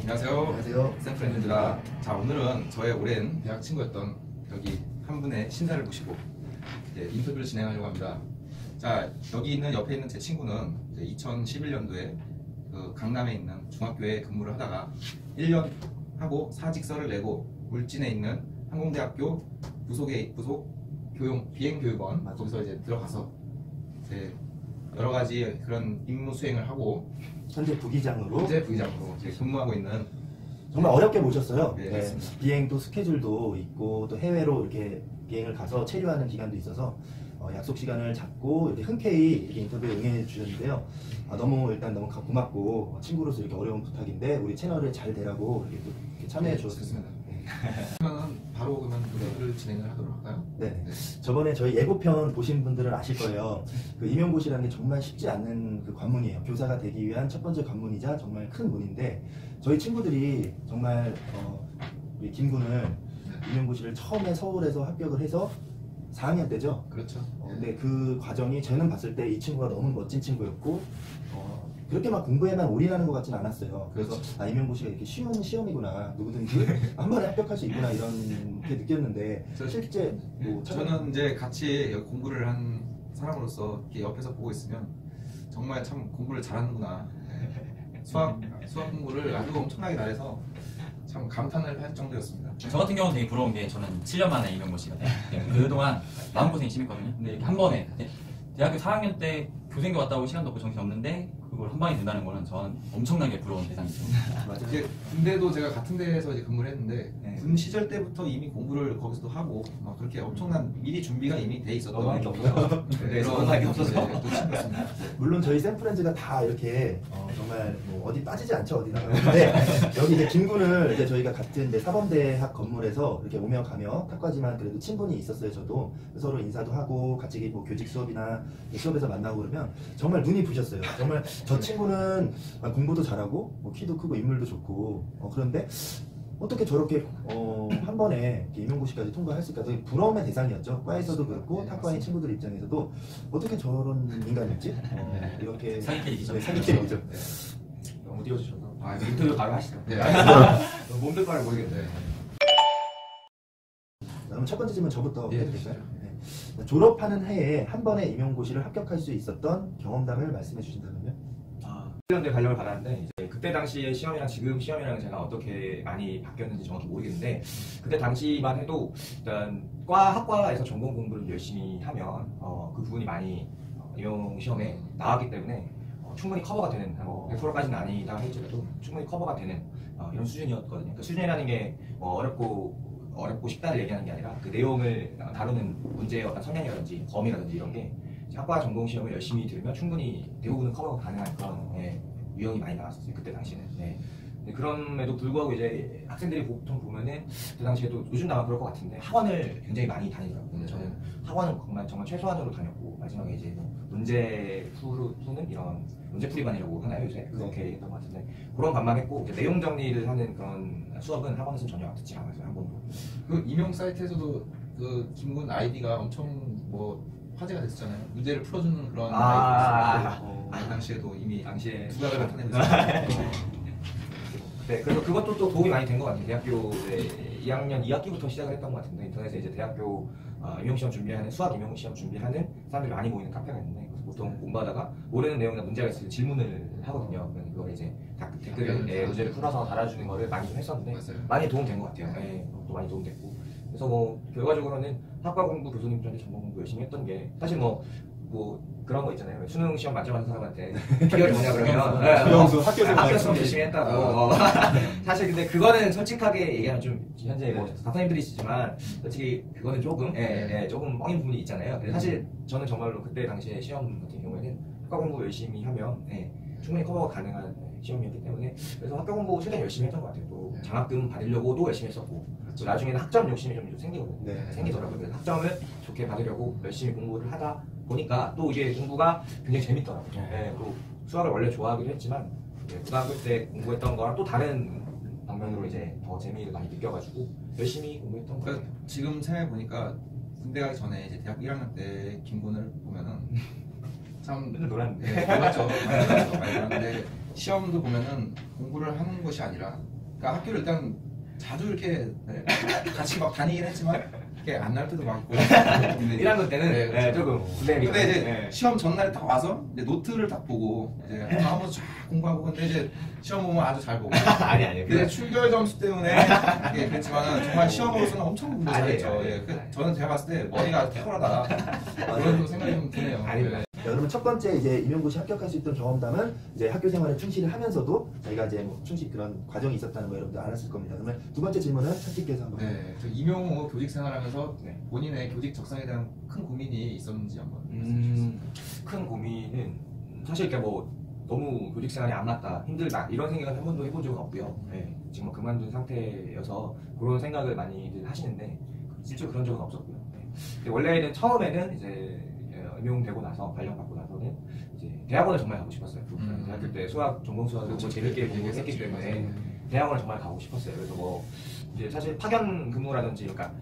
안녕하세요. 안녕하세요. 샌프렌즈입니다. 자, 오늘은 저의 오랜 대학 친구였던 여기 한 분의 신사를 모시고 이제 인터뷰를 진행하려고 합니다. 자, 여기 있는 옆에 있는 제 친구는 이제 2011년도에 그 강남에 있는 중학교에 근무를 하다가 1년 하고 사직서를 내고 울진에 있는 항공대학교 부속 비행교육원 거기서 이제 들어가서 이제 여러 가지 그런 임무 수행을 하고 현재 부기장으로 이제 근무하고 있는. 정말 어렵게 모셨어요. 네, 네, 맞습니다. 비행도 스케줄도 있고 또 해외로 이렇게 비행을 가서 체류하는 기간도 있어서 약속 시간을 잡고 이렇게 흔쾌히 이렇게 인터뷰에 응해 주셨는데요. 너무 고맙고 친구로서 이렇게 어려운 부탁인데 우리 채널을 잘 되라고 이렇게 참여해 주셨습니다. 그러면 바로 그러면 노래를 진행을 하도록 할까요? 네. 저번에 저희 예고편 보신 분들은 아실 거예요. 그 임용고시라는 게 정말 쉽지 않은 그 관문이에요. 교사가 되기 위한 첫 번째 관문이자 정말 큰 문인데 저희 친구들이 정말 우리 김군을 임용고시를 처음에 서울에서 합격을 해서 4학년 때죠. 그렇죠. 근데 그 과정이 저는 봤을 때 이 친구가 너무 멋진 친구였고 그렇게 막 공부에만 올인하는 것 같지는 않았어요. 그래서 임용고시가 이렇게 쉬운 시험이구나, 누구든지 한 번에 합격할 수 있구나 이렇게 느꼈는데 실제 뭐 저는 이제 같이 공부를 한 사람으로서 이렇게 옆에서 보고 있으면 정말 참 공부를 잘하는구나. 수학 공부를 아주 엄청나게 잘해서 참 감탄을 할 정도였습니다. 저 같은 경우는 되게 부러운 게 저는 7년 만에 임용고시거든요. 그동안 마음고생이 심했거든요. 근데 이렇게 한 번에 대학교 4학년 때 교생도 갔다 오고 시간도 없고 정신 없는데 그걸 한 방에 된다는 거는 저는 엄청나게 부러운 대상이죠. 맞아요. 이제 군대도 제가 같은 데에서 이제 근무를 했는데 네. 군 시절 때부터 이미 공부를 거기서도 하고 막 그렇게 엄청난 미리 준비가 이미 돼 있었던 너무할 게 없어서. 너무할 게 없어서 놓친거였습니다. 물론 저희 샌프렌즈가 다 이렇게 정말 뭐 어디 빠지지 않죠, 어디나. 근데 여기 이제 김군을 이제 저희가 같은 이제 사범대학 건물에서 이렇게 오며 가며 탁과지만 그래도 친분이 있었어요. 저도 서로 인사도 하고 같이 뭐 교직 수업이나 수업에서 만나고 그러면 정말 눈이 부셨어요. 정말 저 친구는 공부도 잘하고 뭐 키도 크고 인물도 좋고 그런데 어떻게 저렇게 한 번에 임용고시까지 통과할 수 있을까? 되게 부러움의 대상이었죠. 과에서도 그렇고 탁과인 친구들 입장에서도 어떻게 저런 인간이지? 이렇게 사기캐릭이죠. 네, 사기캐릭이죠. 너무 띄워주셔서 인터뷰 바로 하시죠. 네. 몸들 바를 모르겠네. 그럼 첫 번째 질문 저부터 예, 해도 될까요? 네. 졸업하는 해에 한 번에 임용고시를 합격할 수 있었던 경험담을 말씀해 주신다면요? 1년대 발령을 받았는데 이제 그때 당시의 시험이랑 지금 시험이랑 제가 어떻게 많이 바뀌었는지 정확히 모르겠는데 그때 당시만 해도 일단 학과에서 전공 공부를 열심히 하면 그 부분이 많이 임용 시험에 나왔기 때문에 충분히 커버가 되는 100%까지는 아니다 할지라도 충분히 커버가 되는 이런 수준이었거든요. 그 수준이라는 게 어렵고 쉽다를 얘기하는 게 아니라 그 내용을 다루는 문제의 어떤 성향이라든지 범위라든지 이런 게 학과 전공 시험을 열심히 들으면 충분히 대부분은 커버가 가능한 그런 유형이 많이 나왔었어요. 그때 당시에는. 그럼에도 불구하고 이제 학생들이 보통 보면은 그 당시에도 요즘도 아마 그럴 것 같은데 학원을 굉장히 많이 다니더라고요. 근데 저는 학원은 정말 최소한으로 다녔고 마지막에 이제 문제 푸는 이런 문제풀이반이라고 하나요 요새? 그렇게 얘기했던 것 같은데 그런 반만 했고 내용 정리를 하는 그런 수업은 학원에서 전혀 듣지 않았어요. 한 번도. 그 임용 사이트에서도 그 김군 아이디가 엄청 뭐 화제가 됐었잖아요. 문제를 풀어주는 그런 아이디가 그 당시에도 이미 두각을 나타내고 있었어요. 네, 그래서 그것도 또 도움이 많이 된 것 같아요. 대학교 2학년 2학기부터 시작을 했던 것 같은데 인터넷에 이제 대학교 임용시험 준비하는 수학 임용시험 준비하는 사람들이 많이 모이는 카페가 있는데 그래서 보통 공부하다가 모르는 내용이나 문제가 있으면 질문을 하거든요. 그래서 그걸 이제 댓글에 문제를 풀어서 달아주는 거를 많이 좀 했었는데 맞아요. 많이 도움된 것 같아요. 또 많이 도움됐고 그래서 뭐 결과적으로는 학과 공부 교수님들한테 전공 공부 열심히 했던 게 사실 뭐 그런 거 있잖아요. 수능 시험 만점하는 사람한테 비결이 뭐냐 그러면 학교 수업 열심히 했다고. 사실 근데 그거는 솔직하게 얘기하면 좀 현재 뭐 강사님들이시지만 솔직히 그거는 조금 조금 뻥인 부분이 있잖아요. 근데 사실 저는 정말로 그때 당시에 시험 같은 경우에는 학과 공부 열심히 하면 충분히 커버가 가능한 시험이었기 때문에 그래서 학교 공부 최대한 열심히 했던 것 같아요. 또 장학금 받으려고도 열심히 했었고 또 나중에는 학점 욕심이 좀 생기거든요. 생기더라고요. 그래서 학점을 좋게 받으려고 열심히 공부를 하다 보니까 또 이게 공부가 굉장히 재밌더라고요. 또 수학을 원래 좋아하기도 했지만 고등학교 때 공부했던 거랑 또 다른 방면으로 이제 더 재미를 많이 느껴가지고 열심히 공부했던 거 같아요. 지금 생각해 보니까 군대 가기 전에 이제 대학 1학년 때 김군을 보면은 참 맨날 놀았는데. 네, 몰랐죠. 많이 놀았는데 시험도 보면은 공부를 하는 것이 아니라, 그러니까 학교를 일단 자주 이렇게 네, 같이 막 다니긴 했지만 이렇게 안 날 때도 많고. 1학년 때는 네, 네, 조금 근데 이제 네. 시험 전날에 딱 와서 이제 노트를 딱 보고 이제 한번 쫙 공부하고, 근데 이제 시험 보면 아주 잘 보고. 아니. 근데 출결 점수 때문에 예, 그렇지만은 정말 시험으로서는 엄청 공부 잘했죠. 아니에요. 예, 저는 제가 봤을 때 머리가 탁월하다 그런 좀 생각이 좀 드네요. 아닙니다. 자, 그러면 첫 번째 이제 임용고시 합격할 수 있던 경험담은 이제 학교 생활에 충실을 하면서도 저희가 이제 뭐 충실 그런 과정이 있었다는 거 여러분들 알았을 겁니다. 그러면 두 번째 질문은 차티께서 한번. 네, 저 임용호 교직 생활하면서 네. 본인의 교직 적성에 대한 큰 고민이 있었는지 한번 말씀해 주세요. 큰 고민은 사실 이렇게 뭐 너무 교직 생활이 안 맞다, 힘들다 이런 생각을 한 번도 해본 적은 없고요. 네, 지금 뭐 그만둔 상태여서 그런 생각을 많이들 하시는데 실제로 그런 적은 없었고요. 네. 근데 원래는 처음에는 이제 임용되고 나서 발령받고 나서는 이제 대학원을 정말 가고 싶었어요. 대학교 때 수학 전공 수학을 그렇죠. 재밌게 그 공부했기 얘기했었죠. 때문에 대학원을 정말 가고 싶었어요. 그래서 뭐 이제 사실 파견 근무라든지 그러니까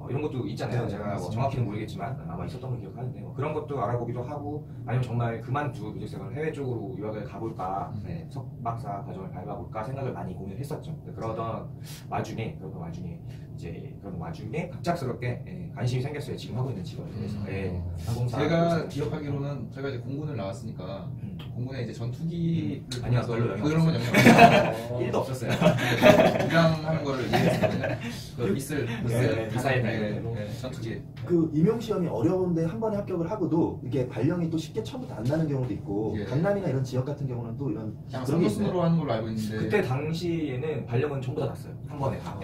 이런 것도 있잖아요. 네, 제가 뭐 맞습니다. 정확히는 모르겠지만 아마 있었던 걸 기억하는데 뭐 그런 것도 알아보기도 하고, 아니면 정말 그만두고 교직생활 해외 쪽으로 유학을 가볼까, 네, 석박사 과정을 밟아볼까 생각을 많이 고민했었죠. 그러던 와중에 갑작스럽게 관심이 생겼어요. 지금 하고 있는 직업에 대해서. 항공사 제가 기억하기로는 저희가 이제 공군을 나왔으니까 공군에 이제 전투기를 아니요, 보면서 별로 영향 그런 건 영향 없어요. 1도 없었어요. 유량하는 거를 이해했거든요. 그 미사일 네. 전투기. 그 임용 시험이 어려운데 한 번에 합격을 하고도 이게 발령이 또 쉽게 처음부터 안 나는 경우도 있고, 예. 강남이나 이런 지역 같은 경우는 또 이런 그냥 그런 게 있어요. 선거순으로 하는 걸로 알고 있는데 그때 당시에는 발령은 전부 다 났어요. 한 번에 다.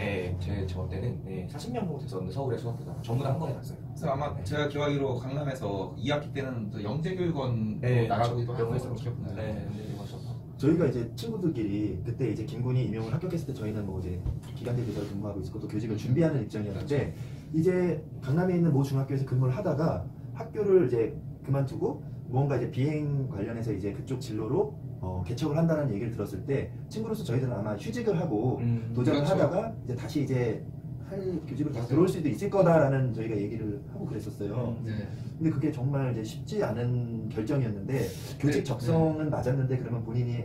저 때는 40명 정도 됐었는데 서울에 수학교다가 전부 다 한 번에 났어요. 그래서 아마 제가 기억하기로 강남에서 2학기 때는 또 영재교육원으로 나가기도 하고 했었죠. 기억나요. 네, 이거 썼어. 저희가 이제 친구들끼리 그때 이제 김군이 임용을 합격했을 때 저희는 뭐 이제 기간제 비서를 근무하고 있었고 또 교직을 준비하는 입장이었는데, 이제 강남에 있는 모 중학교에서 근무를 하다가 학교를 이제 그만두고 뭔가 이제 비행 관련해서 이제 그쪽 진로로 개척을 한다는 얘기를 들었을 때 친구로서 저희들은 아마 휴직을 하고 도전을 그렇죠. 하다가 이제 다시 이제 할 교직으로 다시 들어올 수도 있을 거다라는 저희가 얘기를 하고 그랬었어요. 네. 근데 그게 정말 이제 쉽지 않은 결정이었는데 교직 네. 적성은 맞았는데 그러면 본인이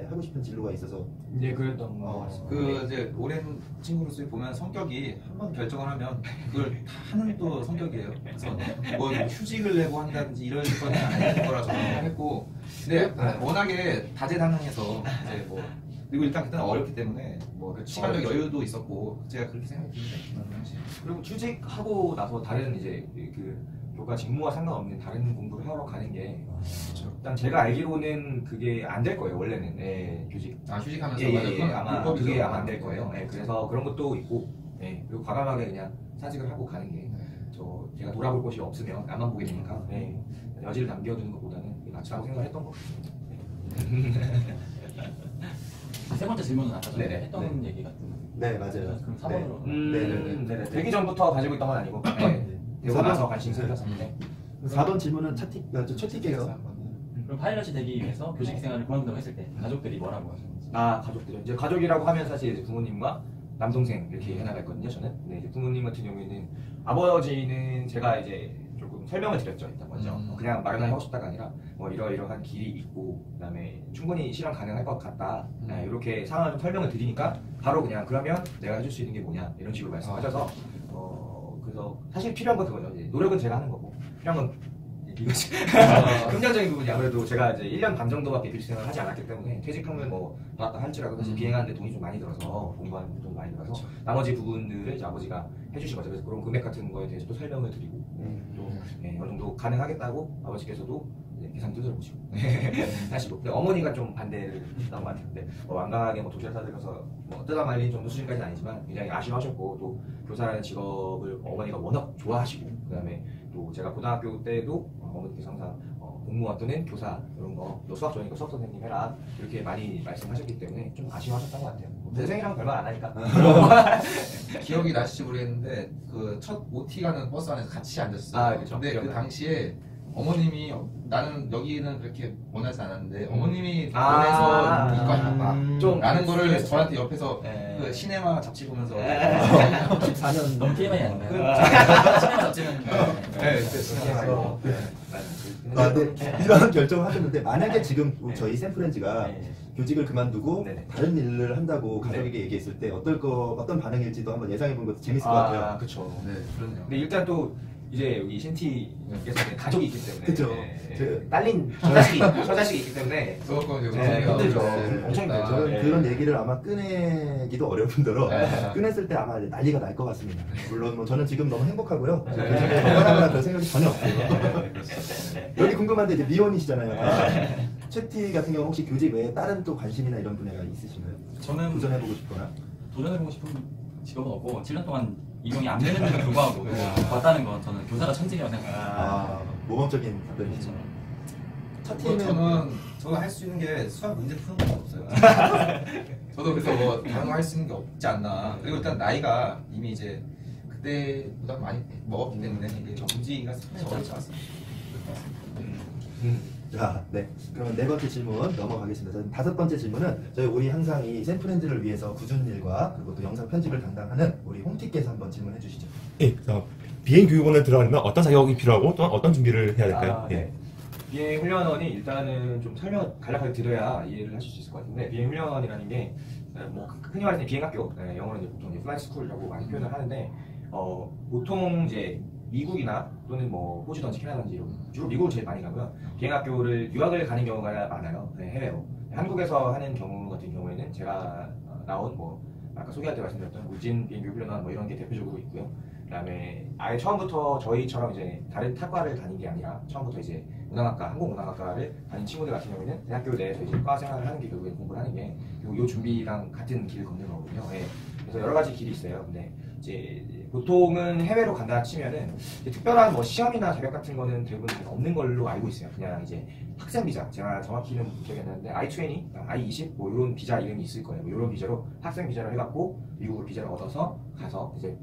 하고 싶은 진로가 있어서 이제 그랬던 거 같습니다. 그 이제 오랜 친구로서 보면 성격이 한 번 결정을 하면 그걸 다 하는 또 성격이에요. 그래서 뭐 휴직을 내고 한다든지 이럴 건 아닐 거라 저는 생각했고, 근데 워낙에 다재다능해서 이제 뭐 그리고 일단 그때는 어렵기 때문에 뭐 시간적 여유도 있었고 제가 그렇게 생각이 듭니다. 그리고 휴직하고 나서 다른 이제 그 교과 직무와 상관없는 다른 공부를 하러 가는 게 일단 제가 알기로는 그게 안 될 거예요. 원래는 교직. 휴직하면서 맞아요. 그건 아마 불법이죠. 그게 아마 안 될 거예요. 그래서 그런 것도 있고, 그리고 과감하게 그냥 사직을 하고 가는 게 제가 돌아볼 곳이 없으면 나만 보게 되니까 여지를 남겨두는 것보다는 낫다고 생각했던 거 같아요. 세 번째 질문은 아까 전에 네네. 했던 얘기 같은. 네 맞아요. 그럼 4번으로. 네네네. 되기 전부터 가지고 있던 건 아니고 되고 나서 관심이 생겼었는데 4번 질문은 최티께서 그럼 파일럿이 되기 위해서 교직 생활을 그만둔다고 했을 때 가족들이 뭐라고 하셨는지. 가족들요. 이제 가족이라고 하면 사실 이제 부모님과 남동생 이렇게 해나가 있거든요. 저는. 근데 이제 부모님 같은 경우에는 아버지는 제가 이제 조금 설명을 드렸죠. 일단 먼저 그냥 말만 하고 싶다가 아니라 뭐 이러이러한 길이 있고 그다음에 충분히 실현 가능할 것 같다. 이렇게 상황을 좀 설명을 드리니까 바로 그냥 그러면 내가 해줄 수 있는 게 뭐냐 이런 식으로 말씀하셔서 그래서 사실 필요한 건 그거죠. 이제 노력은 제가 하는 거고 필요한 건 이거지. 금전적인 부분이 아무래도 제가 이제 1년 반 정도밖에 교직생활을 하지 않았기 때문에 퇴직금을 뭐 받았다 할지라도 사실 비행하는데 돈이 좀 많이 들어서 공부하는 데 돈이 많이 들어서 나머지 부분들을 이제 아버지가 해주신 거죠. 그래서 그런 금액 같은 거에 대해서 또 설명을 드리고 또 어느 정도 가능하겠다고 아버지께서도 계산 두드려보시고 하시고, 근데 어머니가 좀 반대를 했던 것 같아요. 근데 완강하게 뭐 도시락 싸들어서 뭐 뜯어 말린 정도 수준까지는 아니지만 굉장히 아쉬워하셨고, 또 교사라는 직업을 어머니가 워낙 좋아하시고, 그다음에 또 제가 고등학교 때도 어머니께서 항상 공무원 또는 교사 이런 거, 너 수학 좋아하니까 수학 선생님 해라 이렇게 많이 말씀하셨기 때문에 좀 아쉬워하셨던 것 같아요. 동생이랑 별말 안 하니까. 기억이 나실지 모르겠는데 그 첫 OT 가는 버스 안에서 같이 앉았어요. 그렇죠. 근데 그 당시에 어머님이 나는 여기는 그렇게 원하지 않았는데 어머님이 원해서 아. 이과 해봐 좀 라는 거를 그랬죠. 저한테 옆에서 네. 그 시네마 잡지 보면서 14년 너무 TMI 아닌가요? 시네마 잡지는 네, 시네마로. 이런 결정을 하셨는데 만약에 지금 저희 샌프렌즈가 교직을 그만두고 네네. 다른 일을 한다고 가족에게 얘기했을 때 어떤 반응일지도 한번 예상해 보는 것도 재밌을 것 같아요. 그쵸. 네, 그렇네요. 근데 일단 또 이제 여기 신티에서 가족이 있기 때문에 그쵸. 딸린 저자식이 있기 때문에 그거 힘들죠. 엄청 힘들죠. 저는 네. 그런 얘기를 아마 꺼내기도 어려울 뿐더러 네. 꺼냈을 때 아마 난리가 날 것 같습니다. 물론 뭐 저는 지금 너무 행복하고요. 네. 교직에 떠나거나 그런 생각이 전혀 없어요. 여기 궁금한데 이제 미혼이시잖아요. 채티 같은 경우 혹시 교직 외에 다른 또 관심이나 이런 분야가 있으신가요? 저는 도전해보고 싶거나? 도전해보고 싶은 직업은 없고 7년 동안 임용이 안 되는데도 불구하고 봤다는 건 저는 교사가 천직이라고 생각합니다. 모범적인 답변이죠. 저는 할 수 있는 게 수학 문제 푸는 건 없어요. 저도 그래서 뭐 다른 거 할 수 있는 게 없지 않나. 그리고 일단 나이가 이미 이제 그때보다 많이 먹었기 때문에 이게 문제가 상당히 어렵지 않습니다. 자, 네. 그러면 네 번째 질문 넘어가겠습니다. 저는 다섯 번째 질문은 우리 항상 이 샌프렌즈를 위해서 굳은 일과 그리고 또 영상 편집을 담당하는 우리 홍티께서 한번 질문해 주시죠. 예, 비행 교육원에 들어가려면 어떤 자격이 필요하고 또한 어떤 준비를 해야 될까요? 네. 비행 훈련원이 일단은 좀 설명 간략하게 드려야 이해를 하실 수 있을 것 같은데 비행 훈련원이라는 게 뭐 흔히 말하는 비행학교, 영어로는 이제 보통 플라이 스쿨이라고 많이 표현을 하는데 보통 이제 미국이나 또는 뭐 호주든지 캐나다든지 주로 미국을 제일 많이 가고요. 비행학교를 유학을 가는 경우가 많아요. 해외로. 한국에서 하는 경우 같은 경우에는 제가 나온 뭐 아까 소개할 때 말씀드렸던 우진 비행교육훈련원 뭐 이런 게 대표적으로 있고요. 그다음에 아예 처음부터 저희처럼 이제 다른 학과를 다닌 게 아니라 처음부터 이제 운항학과, 항공운항학과를 다닌 친구들 같은 경우에는 대학교 내에서 이제 과 생활을 하는 게 결국에 공부를 하는 게 그리고 요 준비랑 같은 길을 걷는 거거든요. 예. 그래서 여러 가지 길이 있어요. 근데 이제 보통은 해외로 간다 치면은 특별한 뭐 시험이나 자격 같은 거는 대부분 없는 걸로 알고 있어요. 그냥 이제 학생 비자, 제가 정확히는 기억이 안 나는데 I-20, I-20 뭐 이런 비자 이름이 있을 거예요. 뭐 이런 비자로 학생 비자를 해갖고 미국으로 비자를 얻어서 가서 이제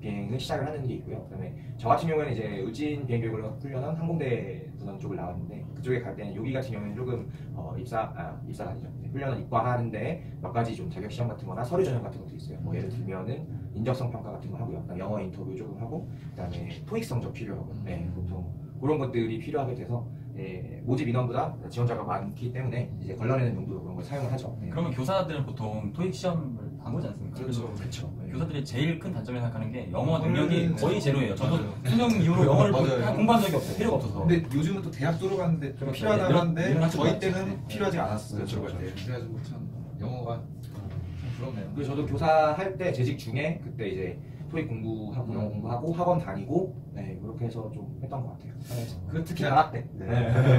비행을 시작을 하는 게 있고요. 그다음에 저 같은 경우에는 이제 의진 비행교육을 훈련한 항공대 부선 쪽을 나왔는데 그쪽에 갈 때는 여기 같은 경우에는 조금 입사가 아니죠. 훈련을 입과하는데 몇 가지 좀 자격 시험 같은 거나 서류 전형 같은 것도 있어요. 뭐 예를 들면은 인적성 평가 같은 거 하고요. 그다음에 영어 인터뷰 조금 하고 그다음에 토익 성적 필요하고 보통 그런 것들이 필요하게 돼서 모집 인원보다 지원자가 많기 때문에 이제 걸러내는 용도로 그런 걸 사용을 하죠. 그러면 교사들은 보통 토익 시험을 안 보지 않습니까? 그렇죠. 교사들이 제일 큰 단점이라고 생각하는 게 영어 능력이 거의 제로예요. 저도 수능 이후로 영어를 공부한 적이 없어요. 필요가 없어서. 근데 요즘은 또 대학 들어갔는데 좀 필요하다고 하는데 저희 때는 필요하지 않았어요. 그래가지고 참 영어가 참 부럽네요. 그리고 저도 교사 할 때 재직 중에 그때 이제 토익 공부하고 영어 공부하고 학원 다니고 그렇게 해서 좀 했던 것 같아요. 그 특히 대학 때.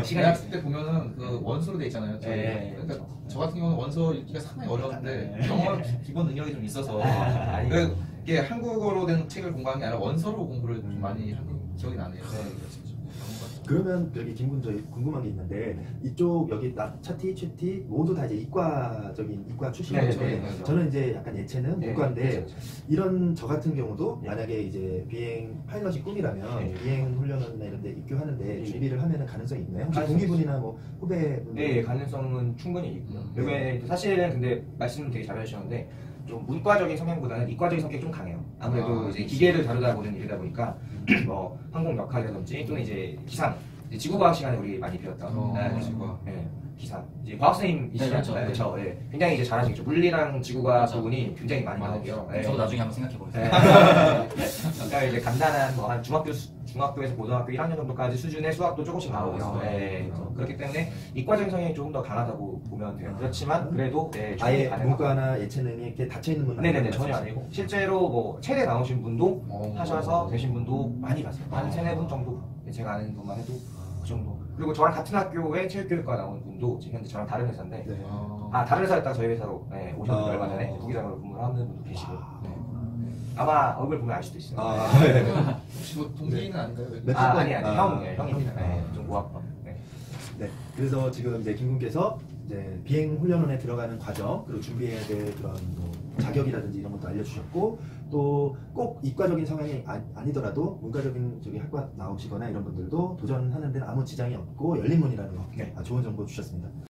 대학 때 보면은 그 원서로 돼 있잖아요. 그러니까 저 같은 경우는 원서 읽기가 상당히 어려운데 영어 기본 능력이 좀 있어서 이게 한국어로 된 책을 공부하는 게 아니라 원서로 공부를 좀 많이 하는 기억이 나네요. 그러면 여기 김군 저희 궁금한 게 있는데 이쪽 여기 차티, 최티 모두 다 이제 이과 출신이죠. 저는 이제 약간 예체능 문과인데 이런 저 같은 경우도 만약에 이제 비행 파일럿이 꿈이라면 비행 훈련원이나 이런 데 입교하는데 준비를 하면은 가능성이 있나요? 혹시 동기분이나 뭐 후배분들? 네, 가능성은 충분히 있고요. 이게 사실은 근데 말씀 되게 잘해주셨는데 좀 문과적인 성향보다는 이과적인 성격이 좀 강해요. 아무래도 이제 기계를 다루다 보는 일이다 보니까 뭐 항공 역할이라든지 또는 이제 기상, 이제 지구과학 시간에 우리 많이 배웠던 기상, 이제 과학 선생님이시잖아요. 그렇죠. 굉장히 이제 잘하시겠죠. 물리랑 지구과학 부분이 굉장히 많이 나오고요. 저도 나중에 한번 생각해 보겠습니다. 그러니까 이제 간단한 뭐 한 중학교에서 고등학교 1학년 정도까지 수준의 수학도 조금씩 나오고요. 그렇기 때문에 이과적인 성향이 조금 더 강하다고 보면 돼요. 그렇지만 그래도 아예 문과나 예체능이 이렇게 닫혀 있는 분은 네네네 전혀 아니고 실제로 뭐 체대 나오신 분도 하셔서 되신 분도 많이 봤어요. 한 3-4분 정도 제가 아는 분만 해도 그 정도. 그리고 저랑 같은 학교에 체육교육과 나온 분도 지금 현재 저랑 다른 회사인데 다른 회사였다가 저희 회사로 오셨는데 얼마 전에 부기장으로 근무를 하는 분도 계시고 아마 얼굴 보면 알 수도 있어요. 혹시 뭐 동기는 아닌가요? 아니에요. 형입니다. 좀 고학번. 네. 그래서 지금 이제 김군께서 이제 비행 훈련원에 들어가는 과정 그리고 준비해야 될 그런 뭐 자격이라든지 이런 것도 알려주셨고 또 꼭 이과적인 성향이 아니더라도 문과적인 저기 학과 나오시거나 이런 분들도 도전하는 데는 아무 지장이 없고 열린 문이라는 거 네. 좋은 정보 주셨습니다.